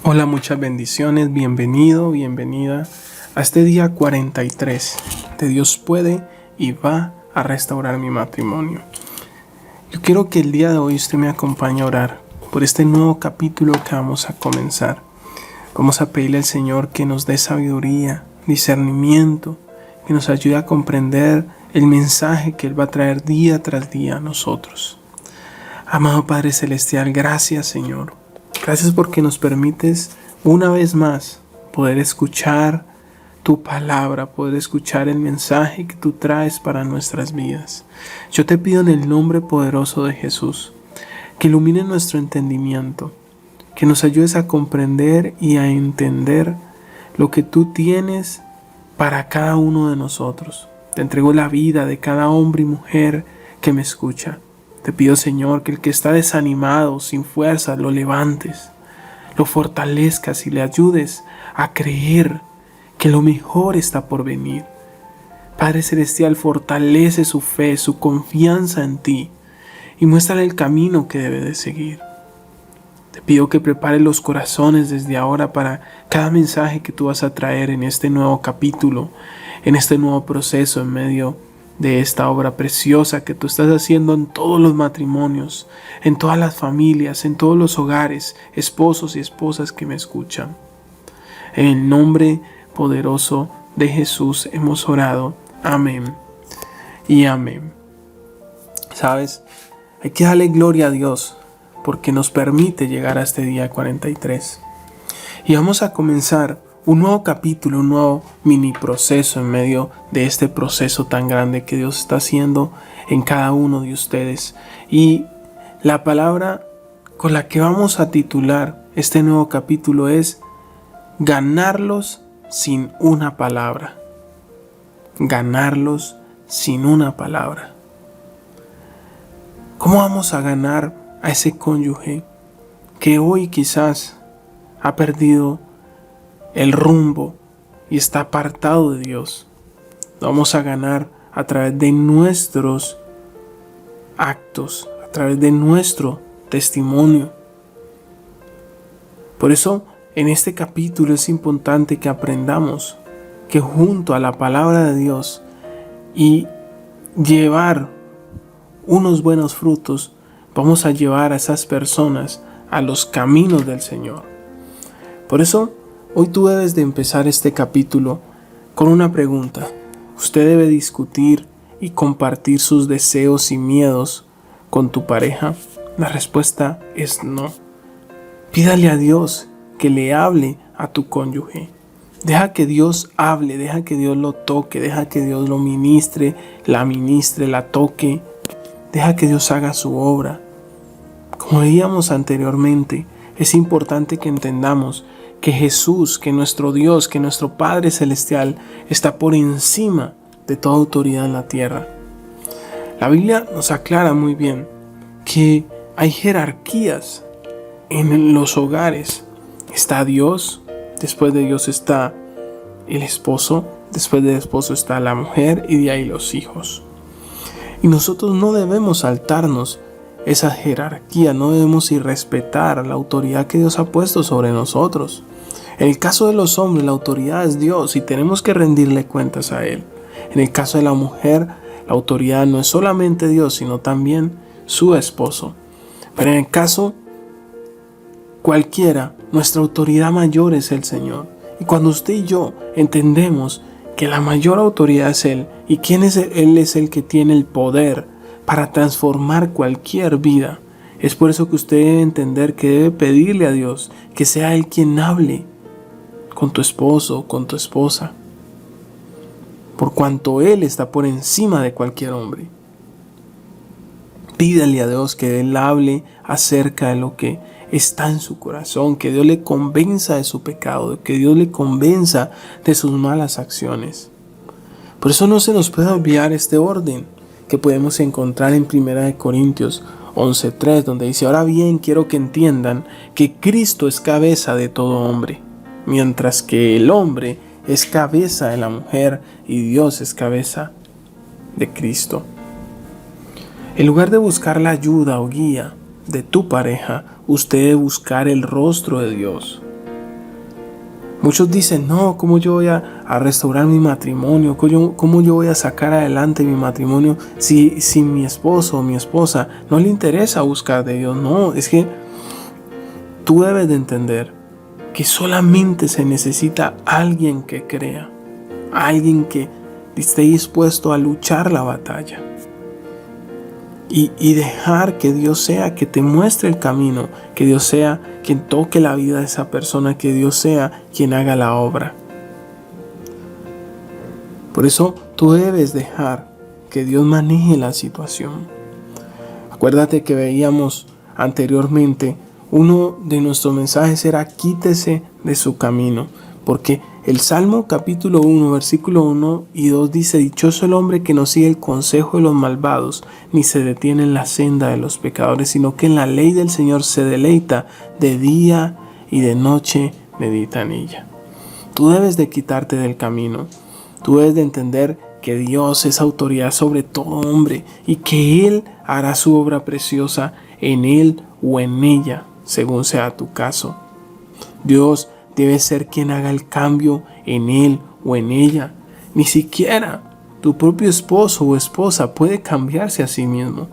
Hola, muchas bendiciones, bienvenido, bienvenida a este día 43 de Dios puede y va a restaurar mi matrimonio. Yo quiero que el día de hoy usted me acompañe a orar por este nuevo capítulo que vamos a comenzar. Vamos a pedirle al Señor que nos dé sabiduría, discernimiento, que nos ayude a comprender el mensaje que Él va a traer día tras día a nosotros. Amado Padre Celestial, gracias Señor. Gracias porque nos permites una vez más poder escuchar tu palabra, poder escuchar el mensaje que tú traes para nuestras vidas. Yo te pido en el nombre poderoso de Jesús que ilumine nuestro entendimiento, que nos ayudes a comprender y a entender lo que tú tienes para cada uno de nosotros. Te entrego la vida de cada hombre y mujer que me escucha. Te pido, Señor, que el que está desanimado, sin fuerza, lo levantes, lo fortalezcas y le ayudes a creer que lo mejor está por venir. Padre Celestial, fortalece su fe, su confianza en ti y muéstrale el camino que debe de seguir. Te pido que prepares los corazones desde ahora para cada mensaje que tú vas a traer en este nuevo capítulo, en este nuevo proceso en medio de esta obra preciosa que tú estás haciendo en todos los matrimonios, en todas las familias, en todos los hogares, esposos y esposas que me escuchan. En el nombre poderoso de Jesús hemos orado. Amén y amén. ¿Sabes? Hay que darle gloria a Dios porque nos permite llegar a este día 43. Y vamos a comenzar un nuevo capítulo, un nuevo mini proceso en medio de este proceso tan grande que Dios está haciendo en cada uno de ustedes. Y la palabra con la que vamos a titular este nuevo capítulo es ganarlos sin una palabra. Ganarlos sin una palabra. ¿Cómo vamos a ganar a ese cónyuge que hoy quizás ha perdido el rumbo y está apartado de Dios? Lo vamos a ganar a través de nuestros actos, a través de nuestro testimonio. Por eso, en este capítulo es importante que aprendamos que junto a la palabra de Dios y llevar unos buenos frutos, vamos a llevar a esas personas a los caminos del Señor. Por eso, hoy tú debes de empezar este capítulo con una pregunta. ¿Usted debe discutir y compartir sus deseos y miedos con tu pareja? La respuesta es no. Pídale a Dios que le hable a tu cónyuge. Deja que Dios hable, deja que Dios lo toque, deja que Dios lo ministre, la toque. Deja que Dios haga su obra. Como veíamos anteriormente, es importante que entendamos que Jesús, que nuestro Dios, que nuestro Padre Celestial está por encima de toda autoridad en la tierra. La Biblia nos aclara muy bien que hay jerarquías en los hogares. Está Dios, después de Dios está el esposo, después del esposo está la mujer y de ahí los hijos. Y nosotros no debemos saltarnos esa jerarquía, no debemos irrespetar la autoridad que Dios ha puesto sobre nosotros. En el caso de los hombres, la autoridad es Dios y tenemos que rendirle cuentas a Él. En el caso de la mujer, la autoridad no es solamente Dios, sino también su esposo. Pero en el caso cualquiera, nuestra autoridad mayor es el Señor. Y cuando usted y yo entendemos que la mayor autoridad es Él, y quién es Él es el que tiene el poder para transformar cualquier vida, es por eso que usted debe entender que debe pedirle a Dios que sea Él quien hable con tu esposo o con tu esposa, por cuanto Él está por encima de cualquier hombre. Pídale a Dios que Él hable acerca de lo que está en su corazón, que Dios le convenza de su pecado, que Dios le convenza de sus malas acciones. Por eso no se nos puede olvidar este orden que podemos encontrar en 1 Corintios 11:3, donde dice: ahora bien, quiero que entiendan que Cristo es cabeza de todo hombre, mientras que el hombre es cabeza de la mujer y Dios es cabeza de Cristo. En lugar de buscar la ayuda o guía de tu pareja, usted debe buscar el rostro de Dios. Muchos dicen, no, ¿cómo yo voy a restaurar mi matrimonio? ¿Cómo yo voy a sacar adelante mi matrimonio si mi esposo o mi esposa no le interesa buscar de Dios? No, es que tú debes de entender que solamente se necesita alguien que crea, alguien que esté dispuesto a luchar la batalla y dejar que Dios sea que te muestre el camino, que Dios sea quien toque la vida de esa persona, que Dios sea quien haga la obra. Por eso tú debes dejar que Dios maneje la situación. Acuérdate que veíamos anteriormente, uno de nuestros mensajes era quítese de su camino, porque el Salmo capítulo 1, versículo 1 y 2 dice: dichoso el hombre que no sigue el consejo de los malvados, ni se detiene en la senda de los pecadores, sino que en la ley del Señor se deleita, de día y de noche medita en ella. Tú debes de quitarte del camino, tú debes de entender que Dios es autoridad sobre todo hombre y que Él hará su obra preciosa en él o en ella, según sea tu caso. Dios debe ser quien haga el cambio en él o en ella. Ni siquiera tu propio esposo o esposa puede cambiarse a sí mismo.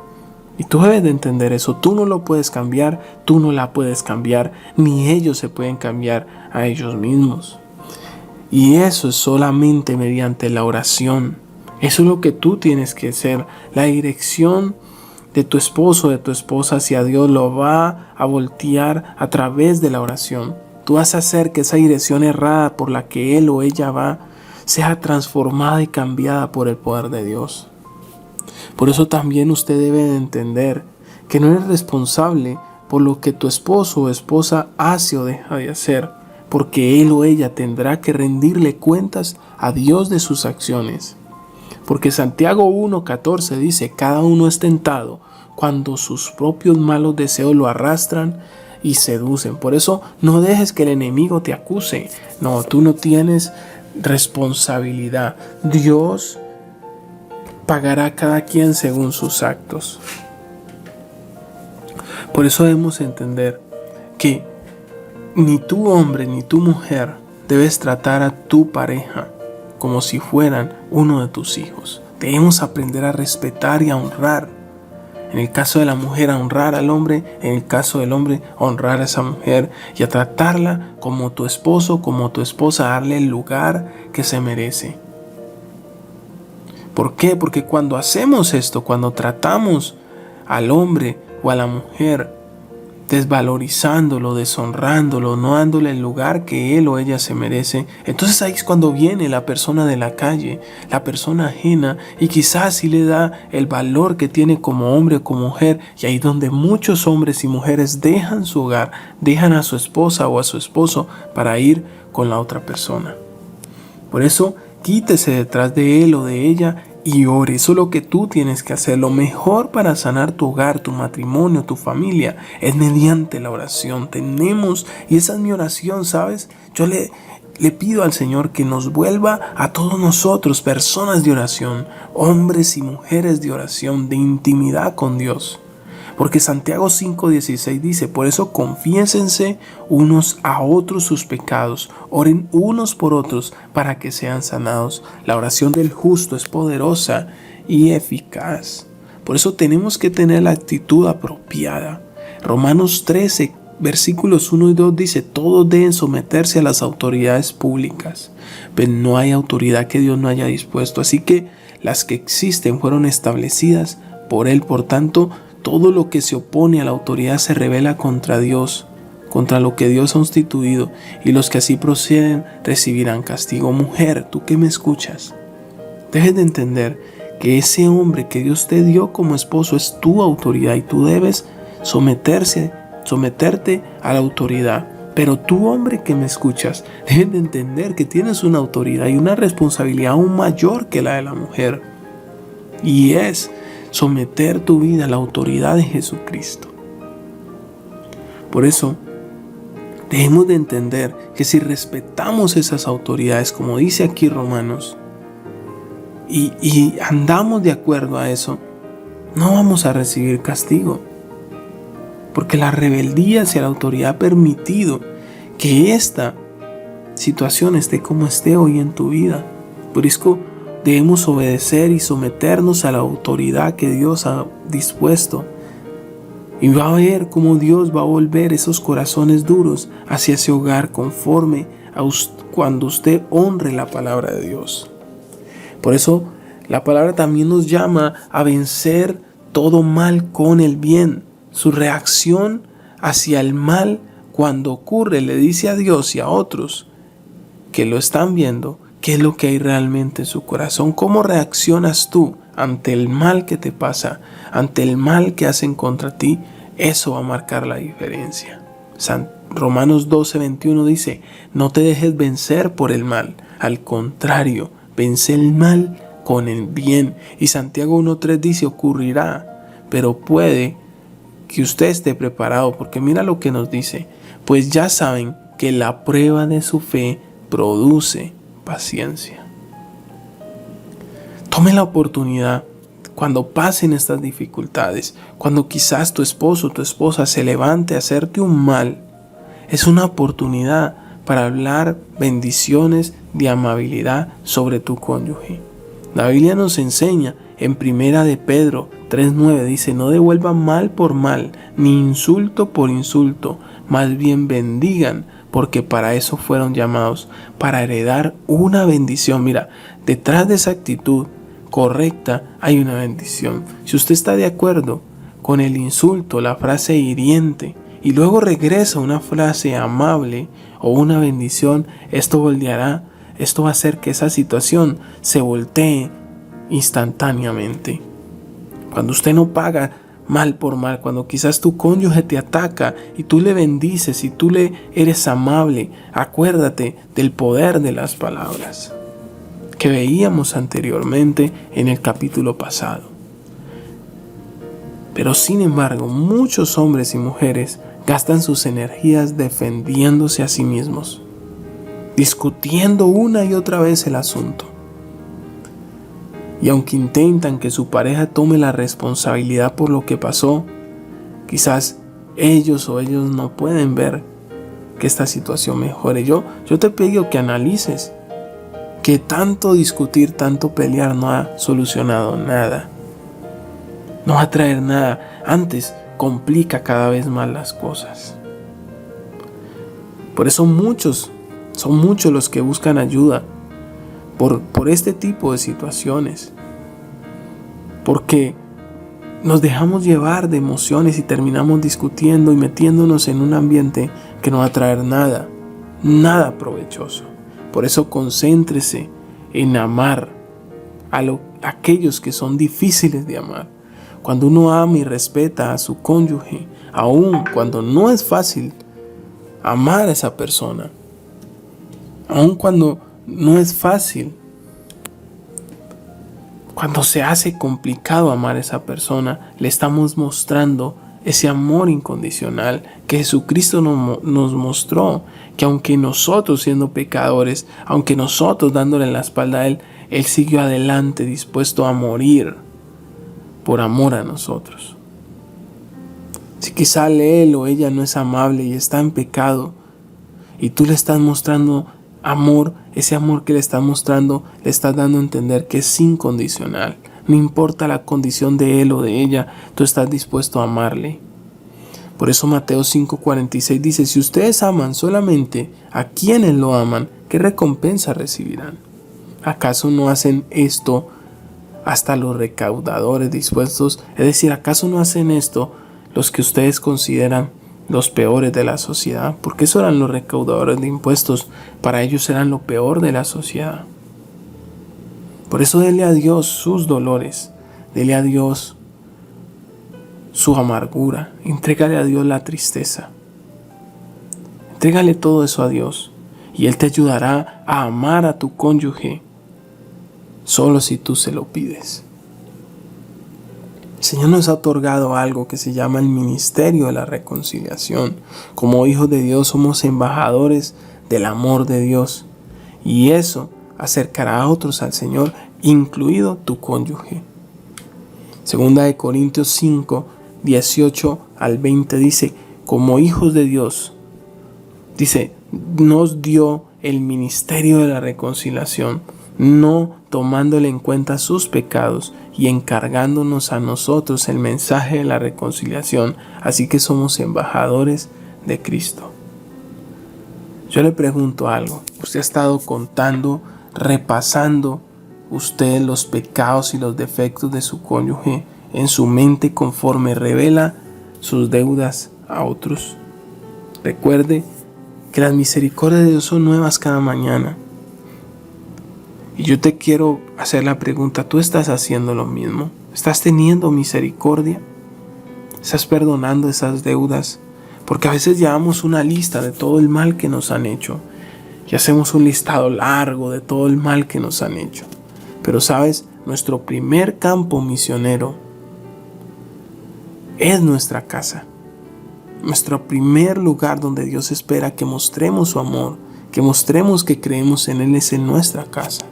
Y tú debes de entender eso. Tú no lo puedes cambiar, tú no la puedes cambiar, ni ellos se pueden cambiar a ellos mismos. Y eso es solamente mediante la oración. Eso es lo que tú tienes que hacer. La dirección de tu esposo o de tu esposa hacia Dios lo va a voltear a través de la oración. Tú vas a hacer que esa dirección errada por la que él o ella va sea transformada y cambiada por el poder de Dios. Por eso también usted debe de entender que no eres responsable por lo que tu esposo o esposa hace o deja de hacer, porque él o ella tendrá que rendirle cuentas a Dios de sus acciones. Porque Santiago 1:14 dice: cada uno es tentado cuando sus propios malos deseos lo arrastran y seducen. Por eso no dejes que el enemigo te acuse. No, tú no tienes responsabilidad. Dios pagará a cada quien según sus actos. Por eso debemos entender que ni tu hombre ni tu mujer debes tratar a tu pareja como si fueran uno de tus hijos. Debemos aprender a respetar y a honrar. En el caso de la mujer, a honrar al hombre. En el caso del hombre, a honrar a esa mujer y a tratarla como tu esposo, como tu esposa, a darle el lugar que se merece. ¿Por qué? Porque cuando hacemos esto, cuando tratamos al hombre o a la mujer desvalorizándolo, deshonrándolo, no dándole el lugar que él o ella se merece, entonces ahí es cuando viene la persona de la calle, la persona ajena, y quizás sí le da el valor que tiene como hombre o como mujer, y ahí es donde muchos hombres y mujeres dejan su hogar, dejan a su esposa o a su esposo para ir con la otra persona. Por eso, quítese detrás de él o de ella y ore. Eso es lo que tú tienes que hacer. Lo mejor para sanar tu hogar, tu matrimonio, tu familia es mediante la oración. Y esa es mi oración, ¿sabes? Yo le pido al Señor que nos vuelva a todos nosotros personas de oración, hombres y mujeres de oración, de intimidad con Dios. Porque Santiago 5:16 dice: por eso confiésense unos a otros sus pecados, oren unos por otros para que sean sanados. La oración del justo es poderosa y eficaz. Por eso tenemos que tener la actitud apropiada. Romanos 13, versículos 1 y 2 dice: todos deben someterse a las autoridades públicas, pero no hay autoridad que Dios no haya dispuesto. Así que las que existen fueron establecidas por Él. Por tanto, todo lo que se opone a la autoridad se rebela contra Dios, contra lo que Dios ha instituido, y los que así proceden recibirán castigo. Mujer, tú que me escuchas, dejes de entender que ese hombre que Dios te dio como esposo es tu autoridad y tú debes someterte a la autoridad. Pero tú, hombre que me escuchas, debes de entender que tienes una autoridad y una responsabilidad aún mayor que la de la mujer, y es someter tu vida a la autoridad de Jesucristo. Por eso, debemos de entender que si respetamos esas autoridades, como dice aquí Romanos, y andamos de acuerdo a eso, no vamos a recibir castigo. Porque la rebeldía hacia la autoridad ha permitido que ésta situación esté como esté hoy en tu vida. Por eso debemos obedecer y someternos a la autoridad que Dios ha dispuesto. Y va a ver cómo Dios va a volver esos corazones duros hacia ese hogar conforme a cuando usted honre la palabra de Dios. Por eso la palabra también nos llama a vencer todo mal con el bien. Su reacción hacia el mal cuando ocurre le dice a Dios y a otros que lo están viendo qué es lo que hay realmente en su corazón. ¿Cómo reaccionas tú ante el mal que te pasa, ante el mal que hacen contra ti? Eso va a marcar la diferencia. Romanos 12:21 dice: no te dejes vencer por el mal, al contrario, vence el mal con el bien. Y Santiago 1:3 dice: ocurrirá, pero puede que usted esté preparado, porque mira lo que nos dice: pues ya saben que la prueba de su fe produce paciencia. Tome la oportunidad cuando pasen estas dificultades, cuando quizás tu esposo o tu esposa se levante a hacerte un mal. Es una oportunidad para hablar bendiciones de amabilidad sobre tu cónyuge. La Biblia nos enseña en 1 de Pedro 3:9, dice: no devuelvan mal por mal, ni insulto por insulto, más bien bendigan, porque para eso fueron llamados, para heredar una bendición. Mira, detrás de esa actitud correcta hay una bendición. Si usted está de acuerdo con el insulto, la frase hiriente, y luego regresa una frase amable o una bendición, esto va a hacer que esa situación se voltee instantáneamente. Cuando usted no paga mal por mal, cuando quizás tu cónyuge te ataca y tú le bendices y tú le eres amable, acuérdate del poder de las palabras que veíamos anteriormente en el capítulo pasado. Pero sin embargo, muchos hombres y mujeres gastan sus energías defendiéndose a sí mismos, discutiendo una y otra vez el asunto. Y aunque intentan que su pareja tome la responsabilidad por lo que pasó, quizás ellos no pueden ver que esta situación mejore. Yo te pido que analices que tanto discutir, tanto pelear no ha solucionado nada. No va a traer nada. Antes complica cada vez más las cosas. Por eso son muchos los que buscan ayuda por este tipo de situaciones. Porque nos dejamos llevar de emociones y terminamos discutiendo y metiéndonos en un ambiente que no va a traer nada provechoso. Por eso concéntrese en amar a aquellos que son difíciles de amar. Cuando uno ama y respeta a su cónyuge, aun cuando no es fácil amar a esa persona, aun cuando no es fácil, cuando se hace complicado amar a esa persona, le estamos mostrando ese amor incondicional que Jesucristo nos mostró, que aunque nosotros siendo pecadores, aunque nosotros dándole la espalda a Él siguió adelante dispuesto a morir por amor a nosotros. Si quizá él o ella no es amable y está en pecado, y tú le estás mostrando amor, ese amor que le estás mostrando, le estás dando a entender que es incondicional. No importa la condición de él o de ella, tú estás dispuesto a amarle. Por eso Mateo 5:46 dice: si ustedes aman solamente a quienes lo aman, ¿qué recompensa recibirán? ¿Acaso no hacen esto hasta los recaudadores dispuestos? Es decir, ¿acaso no hacen esto los que ustedes consideran los peores de la sociedad? Porque eso eran los recaudadores de impuestos, para ellos eran lo peor de la sociedad. Por eso dele a Dios sus dolores, dele a Dios su amargura, entrégale a Dios la tristeza, entrégale todo eso a Dios y Él te ayudará a amar a tu cónyuge solo si tú se lo pides. El Señor nos ha otorgado algo que se llama el ministerio de la reconciliación. Como hijos de Dios somos embajadores del amor de Dios, y eso acercará a otros al Señor, incluido tu cónyuge. Segunda de Corintios 5:18 al 20 dice: como hijos de Dios, dice, nos dio el ministerio de la reconciliación, no tomándole en cuenta sus pecados y encargándonos a nosotros el mensaje de la reconciliación. Así que somos embajadores de Cristo. Yo le pregunto algo. ¿Usted ha estado contando, repasando usted los pecados y los defectos de su cónyuge en su mente conforme revela sus deudas a otros? Recuerde que las misericordias de Dios son nuevas cada mañana. Y yo te quiero hacer la pregunta, ¿tú estás haciendo lo mismo? ¿Estás teniendo misericordia? ¿Estás perdonando esas deudas? Porque a veces llevamos una lista de todo el mal que nos han hecho y hacemos un listado largo de todo el mal que nos han hecho. Pero sabes, nuestro primer campo misionero es nuestra casa. Nuestro primer lugar donde Dios espera que mostremos su amor, que mostremos que creemos en Él, es en nuestra casa.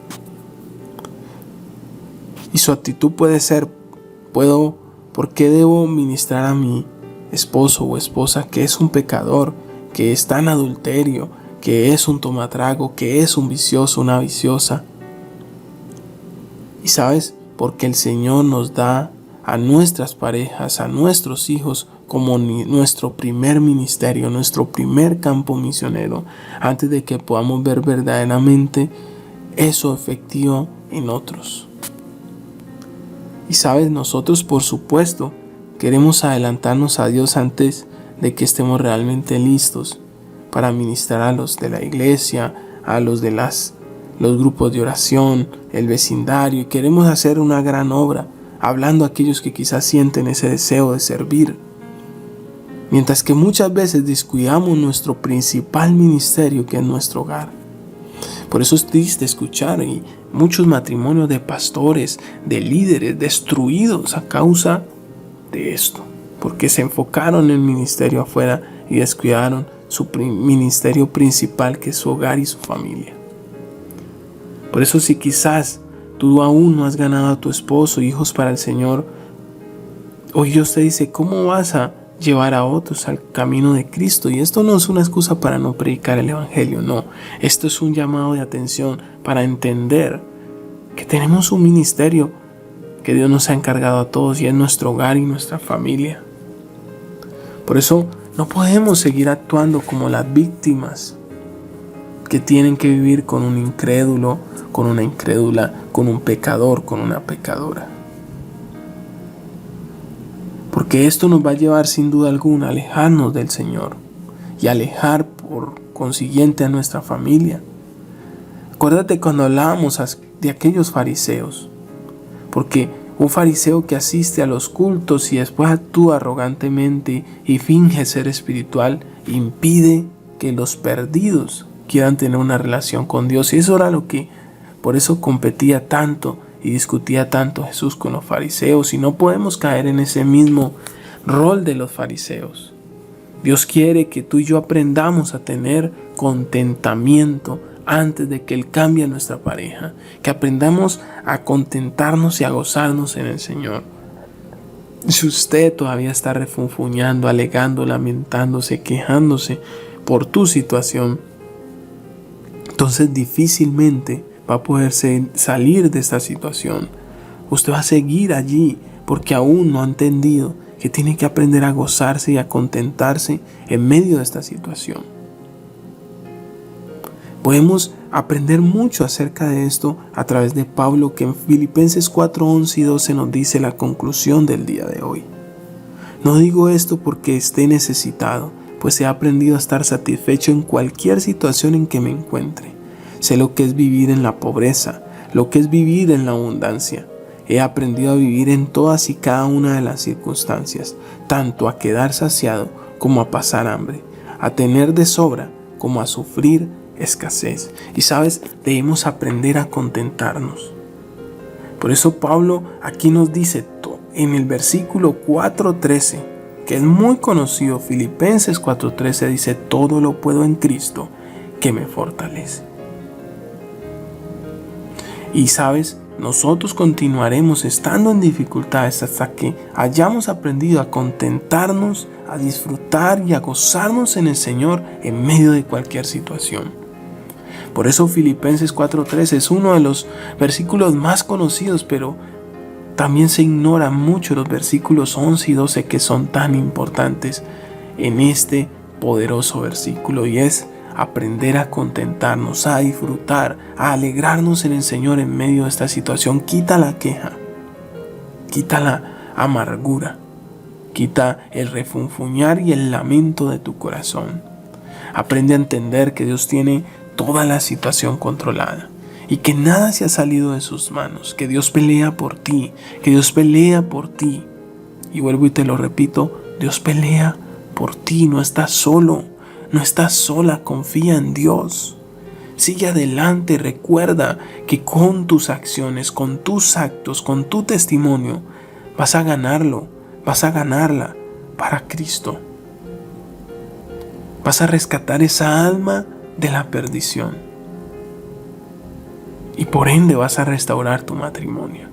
Y su actitud puede ser, ¿por qué debo ministrar a mi esposo o esposa que es un pecador, que está en adulterio, que es un tomatrago, que es un vicioso, una viciosa? Y sabes, porque el Señor nos da a nuestras parejas, a nuestros hijos, como nuestro primer ministerio, nuestro primer campo misionero, antes de que podamos ver verdaderamente eso efectivo en otros. Y sabes, nosotros por supuesto queremos adelantarnos a Dios antes de que estemos realmente listos para ministrar a los de la iglesia, a los de los grupos de oración, el vecindario, y queremos hacer una gran obra, hablando a aquellos que quizás sienten ese deseo de servir. Mientras que muchas veces descuidamos nuestro principal ministerio, que es nuestro hogar. Por eso es triste escuchar y muchos matrimonios de pastores, de líderes destruidos a causa de esto, porque se enfocaron en el ministerio afuera y descuidaron su ministerio principal, que es su hogar y su familia. Por eso, si quizás tú aún no has ganado a tu esposo, hijos para el Señor, hoy Dios te dice, ¿cómo vas a llevar a otros al camino de Cristo? Y esto no es una excusa para no predicar el evangelio, no. Esto es un llamado de atención para entender que tenemos un ministerio que Dios nos ha encargado a todos, y es nuestro hogar y nuestra familia. Por eso no podemos seguir actuando como las víctimas que tienen que vivir con un incrédulo, con una incrédula, con un pecador, con una pecadora. Porque esto nos va a llevar sin duda alguna a alejarnos del Señor y alejar por consiguiente a nuestra familia. Acuérdate cuando hablábamos de aquellos fariseos, porque un fariseo que asiste a los cultos y después actúa arrogantemente y finge ser espiritual, impide que los perdidos quieran tener una relación con Dios. Y eso era por eso competía tanto y discutía tanto Jesús con los fariseos, y no podemos caer en ese mismo rol de los fariseos. Dios quiere que tú y yo aprendamos a tener contentamiento antes de que Él cambie a nuestra pareja, que aprendamos a contentarnos y a gozarnos en el Señor. Si usted todavía está refunfuñando, alegando, lamentándose, quejándose por tu situación, entonces difícilmente va a poder salir de esta situación. Usted va a seguir allí porque aún no ha entendido que tiene que aprender a gozarse y a contentarse en medio de esta situación. Podemos aprender mucho acerca de esto a través de Pablo, que en Filipenses 4:11 y 12 nos dice la conclusión del día de hoy. No digo esto porque esté necesitado, pues he aprendido a estar satisfecho en cualquier situación en que me encuentre. Sé lo que es vivir en la pobreza, lo que es vivir en la abundancia. He aprendido a vivir en todas y cada una de las circunstancias, tanto a quedar saciado como a pasar hambre, a tener de sobra como a sufrir escasez. Y sabes, debemos aprender a contentarnos. Por eso Pablo aquí nos dice en el versículo 4:13, que es muy conocido, Filipenses 4:13, dice: todo lo puedo en Cristo que me fortalece. Y sabes, nosotros continuaremos estando en dificultades hasta que hayamos aprendido a contentarnos, a disfrutar y a gozarnos en el Señor en medio de cualquier situación. Por eso Filipenses 4:13 es uno de los versículos más conocidos, pero también se ignora mucho los versículos 11 y 12 que son tan importantes en este poderoso versículo, y es aprender a contentarnos, a disfrutar, a alegrarnos en el Señor en medio de esta situación. Quita la queja, quita la amargura, quita el refunfuñar y el lamento de tu corazón. Aprende a entender que Dios tiene toda la situación controlada y que nada se ha salido de sus manos, que Dios pelea por ti, que Dios pelea por ti. Y vuelvo y te lo repito, Dios pelea por ti, no estás solo, no estás sola, confía en Dios. Sigue adelante, recuerda que con tus acciones, con tus actos, con tu testimonio, vas a ganarlo, vas a ganarla para Cristo. Vas a rescatar esa alma de la perdición. Y por ende vas a restaurar tu matrimonio.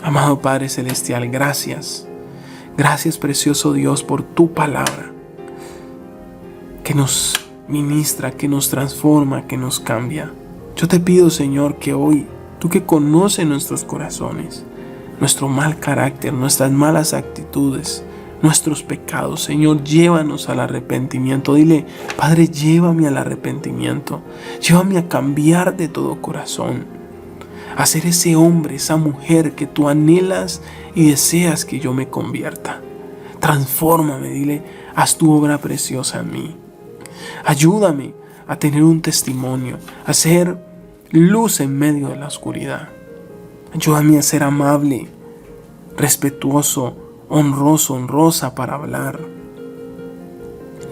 Amado Padre Celestial, gracias. Gracias, precioso Dios, por tu palabra, que nos ministra, que nos transforma, que nos cambia. Yo te pido, Señor, que hoy, tú que conoces nuestros corazones, nuestro mal carácter, nuestras malas actitudes, nuestros pecados, Señor, llévanos al arrepentimiento. Dile: Padre, llévame al arrepentimiento, llévame a cambiar de todo corazón, a ser ese hombre, esa mujer que tú anhelas y deseas que yo me convierta. Transfórmame, dile, haz tu obra preciosa en mí. Ayúdame a tener un testimonio, a ser luz en medio de la oscuridad. Ayúdame a ser amable, respetuoso, honroso, honrosa para hablar.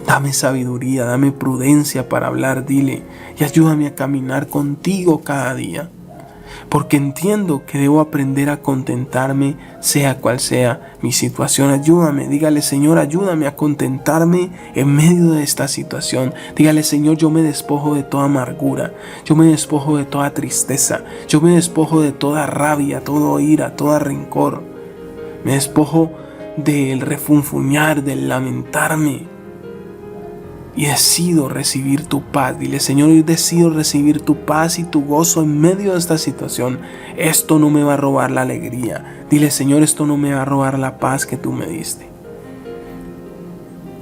Dame sabiduría, dame prudencia para hablar, dile, y ayúdame a caminar contigo cada día, porque entiendo que debo aprender a contentarme sea cual sea mi situación. Ayúdame, dígale: Señor, ayúdame a contentarme en medio de esta situación. Dígale: Señor, yo me despojo de toda amargura, yo me despojo de toda tristeza, yo me despojo de toda rabia, toda ira, todo rencor. Me despojo del refunfuñar, del lamentarme, y decido recibir tu paz. Dile: Señor, yo decido recibir tu paz y tu gozo en medio de esta situación. Esto no me va a robar la alegría. Dile: Señor, esto no me va a robar la paz que tú me diste.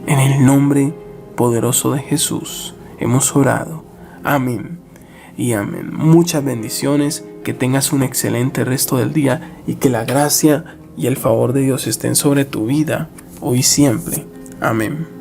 En el nombre poderoso de Jesús hemos orado. Amén y amén. Muchas bendiciones, que tengas un excelente resto del día y que la gracia y el favor de Dios estén sobre tu vida hoy y siempre. Amén.